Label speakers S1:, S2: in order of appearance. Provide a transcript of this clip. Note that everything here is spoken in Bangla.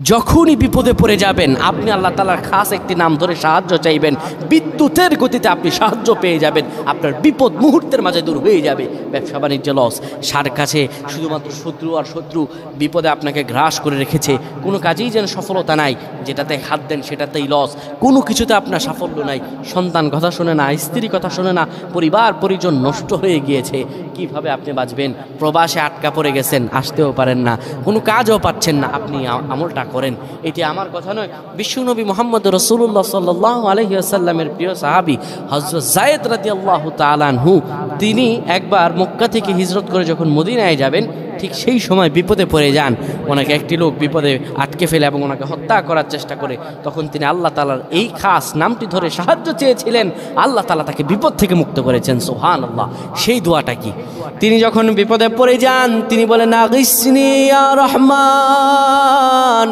S1: যখনই বিপদে পড়ে যাবেন আপনি আল্লাহ তাআলার খাস একটি নাম ধরে সাহায্য চাইবেন, বিদ্যুতের গতিতে আপনি সাহায্য পেয়ে যাবেন, আপনার বিপদ মুহূর্তের মাঝে দূর হয়ে যাবে। ব্যবসা বাণিজ্য লস, সার কাছে শুধুমাত্র শত্রু আর শত্রু, বিপদে আপনাকে গ্রাস করে রেখেছে, কোনো কাজেই যেন সফলতা নাই, যেটাতে হাত দেন সেটাতেই লস, কোনো কিছুতে আপনার সাফল্য নাই, সন্তান কথা শোনে না, স্ত্রী কথা শোনে না, পরিবার পরিজন নষ্ট হয়ে গিয়েছে, কিভাবে আপনি বাঁচবেন? প্রবাসে আটকা পড়ে গেছেন, আসতেও পারেন না, কোনো কাজও পাচ্ছেন না, আপনি আমলটা করেন। এটি আমার কথা নয়, বিশ্বনবী মুহাম্মদ রাসূলুল্লাহ সাল্লাল্লাহু আলাইহি ওয়াসাল্লামের প্রিয় সাহাবী হযরত যায়েদ রাদিয়াল্লাহু তাআলা আনহু, তিনি একবার মক্কা থেকে হিজরত করে যখন মদিনায় যাবেন, ঠিক সেই সময় বিপদে পড়ে যান। ওনাকে একটি লোক বিপদে আটকে ফেলে এবং ওনাকে হত্যা করার চেষ্টা করে। তখন তিনি আল্লাহ তাআলার এই খাস নামটি ধরে সাহায্য চেয়েছিলেন, আল্লাহ তাআলা তাকে বিপদ থেকে মুক্ত করেছেন। সুবহানাল্লাহ। সেই দোয়াটা কি? তিনি যখন বিপদে পড়ে যান তিনি বলেন, আগিসনি ইয়া রহমান,